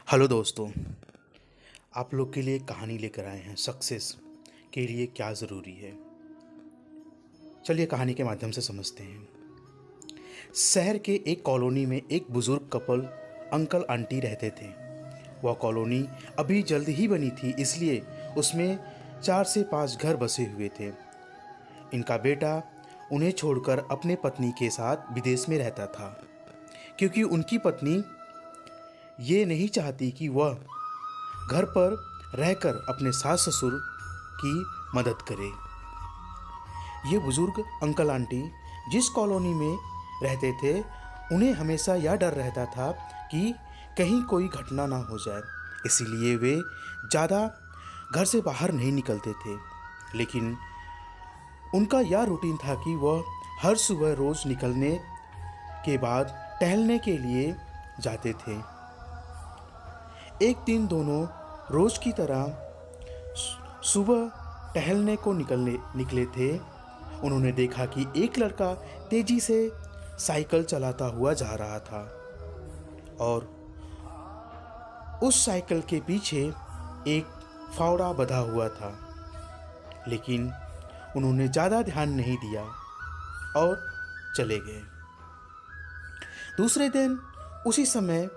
Hello दोस्तों। आप लोग के लिए कहानी लेकर आए हैं सक्सेस के लिए क्या ज़रूरी है। चलिए कहानी के माध्यम से समझते हैं। शहर के एक कॉलोनी में एक बुज़ुर्ग कपल अंकल आंटी रहते थे। वह कॉलोनी अभी जल्द ही बनी थी, इसलिए उसमें 4 से 5 घर बसे हुए थे। इनका बेटा उन्हें छोड़कर अपने पत्नी के साथ विदेश में रहता था, क्योंकि उनकी पत्नी ये नहीं चाहती कि वह घर पर रहकर अपने सास ससुर की मदद करे। ये बुजुर्ग अंकल आंटी जिस कॉलोनी में रहते थे, उन्हें हमेशा यह डर रहता था कि कहीं कोई घटना ना हो जाए, इसीलिए वे ज़्यादा घर से बाहर नहीं निकलते थे। लेकिन उनका यह रूटीन था कि वह हर सुबह रोज़ निकलने के बाद टहलने के लिए जाते थे। एक दिन दोनों रोज की तरह सुबह टहलने को निकले थे। उन्होंने देखा कि एक लड़का तेजी से साइकिल चलाता हुआ जा रहा था और उस साइकिल के पीछे एक फावड़ा बंधा हुआ था। लेकिन उन्होंने ज़्यादा ध्यान नहीं दिया और चले गए। दूसरे दिन उसी समय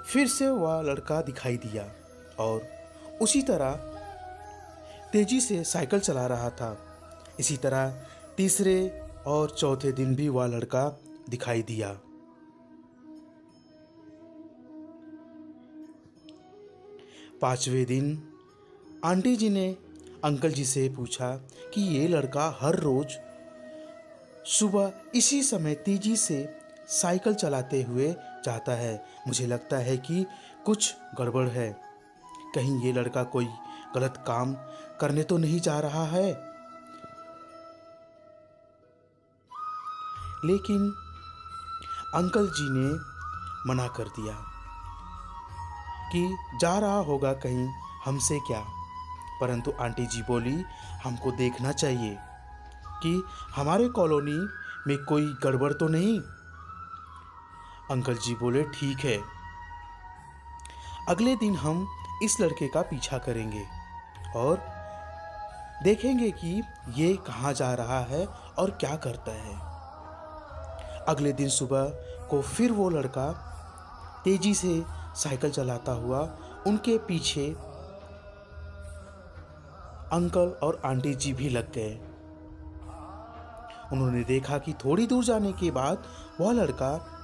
फिर से वह लड़का दिखाई दिया और उसी तरह तेजी से साइकिल चला रहा था। इसी तरह तीसरे और चौथे दिन भी वह लड़का दिखाई दिया। पांचवें दिन आंटी जी ने अंकल जी से पूछा कि ये लड़का हर रोज सुबह इसी समय तेजी से साइकिल चलाते हुए जाता है। मुझे लगता है कि कुछ गड़बड़ है। कहीं ये लड़का कोई गलत काम करने तो नहीं जा रहा है। लेकिन अंकल जी ने मना कर दिया कि जा रहा होगा कहीं, हमसे क्या। परंतु आंटी जी बोली, हमको देखना चाहिए कि हमारे कॉलोनी में कोई गड़बड़ तो नहीं। अंकल जी बोले, ठीक है, अगले दिन हम इस लड़के का पीछा करेंगे और देखेंगे कि ये कहाँ जा रहा है और क्या करता है। अगले दिन सुबह को फिर वो लड़का तेजी से साइकिल चलाता हुआ उनके पीछे अंकल और आंटी जी भी लग गए। उन्होंने देखा कि थोड़ी दूर जाने के बाद वह लड़का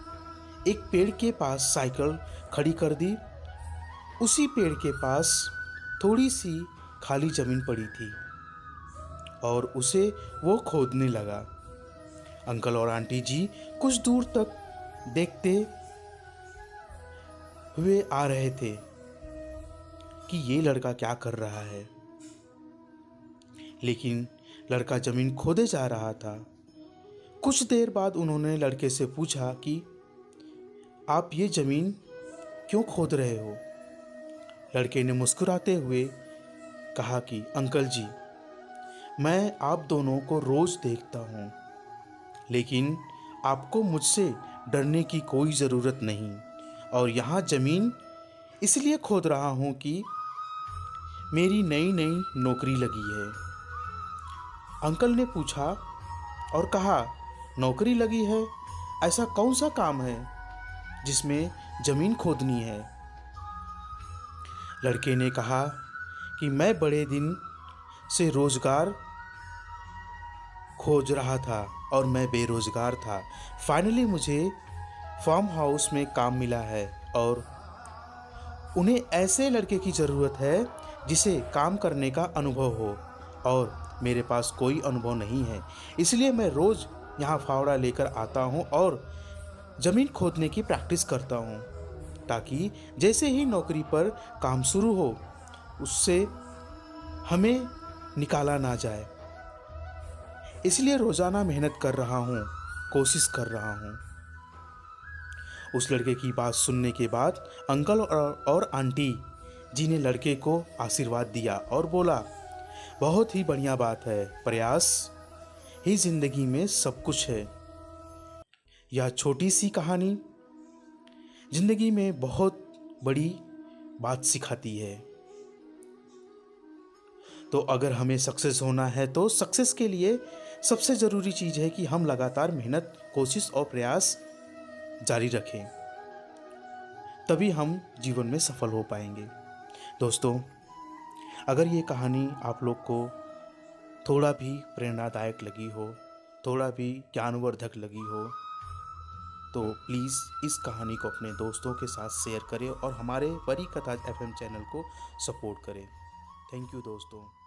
एक पेड़ के पास साइकिल खड़ी कर दी। उसी पेड़ के पास थोड़ी सी खाली जमीन पड़ी थी और उसे वो खोदने लगा। अंकल और आंटी जी कुछ दूर तक देखते हुए आ रहे थे कि ये लड़का क्या कर रहा है। लेकिन लड़का जमीन खोदे जा रहा था। कुछ देर बाद उन्होंने लड़के से पूछा कि आप ये जमीन क्यों खोद रहे हो। लड़के ने मुस्कुराते हुए कहा कि अंकल जी, मैं आप दोनों को रोज देखता हूँ, लेकिन आपको मुझसे डरने की कोई ज़रूरत नहीं। और यहाँ ज़मीन इसलिए खोद रहा हूँ कि मेरी नई नई नौकरी लगी है। अंकल ने पूछा और कहा, नौकरी लगी है? ऐसा कौन सा काम है जिसमें ज़मीन खोदनी है? लड़के ने कहा कि मैं बड़े दिन से रोज़गार खोज रहा था और मैं बेरोज़गार था। फाइनली मुझे फार्म हाउस में काम मिला है और उन्हें ऐसे लड़के की ज़रूरत है जिसे काम करने का अनुभव हो, और मेरे पास कोई अनुभव नहीं है। इसलिए मैं रोज़ यहाँ फावड़ा लेकर आता हूँ और ज़मीन खोदने की प्रैक्टिस करता हूँ, ताकि जैसे ही नौकरी पर काम शुरू हो उससे हमें निकाला ना जाए। इसलिए रोज़ाना मेहनत कर रहा हूँ, कोशिश कर रहा हूँ। उस लड़के की बात सुनने के बाद अंकल और आंटी जी ने लड़के को आशीर्वाद दिया और बोला, बहुत ही बढ़िया बात है, प्रयास ही जिंदगी में सब कुछ है। यह छोटी सी कहानी जिंदगी में बहुत बड़ी बात सिखाती है। तो अगर हमें सक्सेस होना है तो सक्सेस के लिए सबसे ज़रूरी चीज़ है कि हम लगातार मेहनत, कोशिश और प्रयास जारी रखें। तभी हम जीवन में सफल हो पाएंगे। दोस्तों, अगर ये कहानी आप लोग को थोड़ा भी प्रेरणादायक लगी हो, थोड़ा भी ज्ञानवर्धक लगी हो, तो प्लीज़ इस कहानी को अपने दोस्तों के साथ शेयर करें और हमारे परी कथा एफएम चैनल को सपोर्ट करें। थैंक यू दोस्तों।